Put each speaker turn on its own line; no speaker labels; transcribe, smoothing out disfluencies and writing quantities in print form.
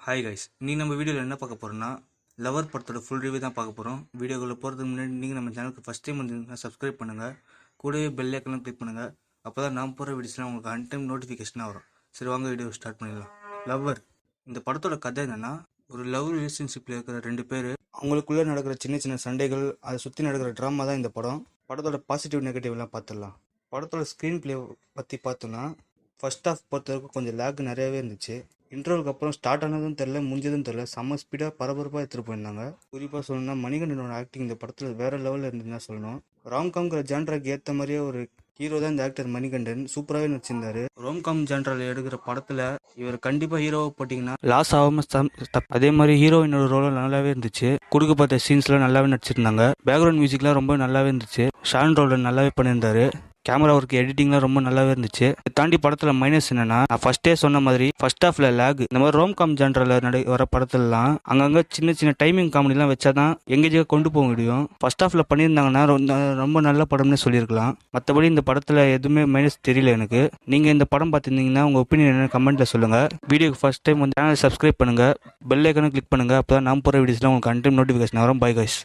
Hi guys, நீ நம்ம வீடியோவில் என்ன பார்க்க போகிறோம்னா லவர் படத்தோட ஃபுல் ரிவ்யூ தான் பார்க்க போகிறோம். வீடியோக்குள்ளே போகிறதுக்கு முன்னாடி நீங்கள் நம்ம சேனலுக்கு ஃபஸ்ட் டைம் வந்து சப்ஸ்கிரைப் பண்ணுங்கள், கூடவே பெல் ஐக்கனும் கிளிக் பண்ணுங்கள். அப்போ தான் நான் போகிற வீடியோஸ்லாம் உங்களுக்கு அன் டைம் நோட்டிஃபிகேஷனாக வரும். சரி வாங்க வீடியோ ஸ்டார்ட் பண்ணிடலாம். லவர் இந்த படத்தோட கதை என்னென்னா, ஒரு லவ் ரிலேஷன்ஷிப்பில் இருக்கிற ரெண்டு பேர், அவங்களுக்குள்ளே நடக்கிற சின்ன சின்ன சண்டைகள், அதை சுற்றி நடக்கிற ட்ராமா தான் இந்த படம். படத்தோட பாசிட்டிவ் நெகட்டிவ்லாம் பார்த்துடலாம். படத்தோட ஸ்க்ரீன் பிளே பற்றி பார்த்தோன்னா, ஃபர்ஸ்ட் ஹாஃப் பொறுத்த வரைக்கும் கொஞ்சம் லேக் நிறையவே இருந்துச்சு. இன்டர்வலுக்கு அப்புறம் ஸ்டார்ட் ஆனதும் தெரில, முடிஞ்சதும் தெரில, செம்ம ஸ்பீடாக பரபரப்பாக எடுத்துகிட்டு போயிருந்தாங்க. குறிப்பாக சொல்லணும்னா மணிகண்டனோட ஆக்டிங் இந்த படத்தில் வேறு லெவலில் இருந்துன்னு தான் சொல்லணும். ராம்காம்ங்கிற ஜான்ராக்கு ஏற்ற மாதிரியே ஒரு ஹீரோ தான் இந்த ஆக்டர் மணிகண்டன். சூப்பராகவே நடிச்சிருந்தாரு. ராம்காம் ஜான்ரால் எடுக்கிற படத்தில் இவர் கண்டிப்பாக ஹீரோவை போட்டிங்கன்னா லாஸ் ஆகாமல் அதே மாதிரி ஹீரோயினோட ரோலும் நல்லாவே இருந்துச்சு. கொடுக்க பார்த்த சீன்ஸ்லாம் நல்லாவே நடிச்சிருந்தாங்க. பேக்ரவுண்ட் மியூசிக்லாம் ரொம்ப நல்லாவே இருந்துச்சு. ஷான் ரோலன் நல்லாவே பண்ணியிருந்தாரு. கேமரா ஒர்க், எடிட்டிங்லாம் ரொம்ப நல்லாவே இருந்துச்சு. இதை தாண்டி படத்தில் மைனஸ் என்னன்னா, நான் ஃபர்ஸ்டே சொன்ன மாதிரி ஃபர்ஸ்ட் ஹாஃப்ல லேக். இந்த மாதிரி ரோம்காம் ஜான்ரால வர படத்துலலாம் அங்கங்கே சின்ன சின்ன டைமிங் காமெடிலாம் வச்சாதான் எங்கேஜாக கொண்டு போக முடியும். ஃபர்ஸ்ட் ஹாஃப்ல பண்ணியிருந்தாங்கன்னா ரொம்ப நல்ல படம்னு சொல்லியிருக்கலாம். மற்றபடி இந்த படத்தில் எதுவுமே மைனஸ் தெரியல எனக்கு. நீங்கள் இந்த படம் பார்த்துருந்தீங்கன்னா உங்கள் ஒப்பீனியன் என்ன கமெண்ட்ல சொல்லுங்கள். வீடியோக்கு ஃபர்ஸ்ட் டைம் வந்து சேனல் சப்ஸ்கிரைப் பண்ணுங்கள், பெல் ஐக்கனை கிளிக் பண்ணுங்கள். அப்போ தான் நான் போகிற வீடியோஸ்லாம் உங்களுக்கு அன் டைம் நோட்டிஃபிகேஷன் வரும். Bye guys.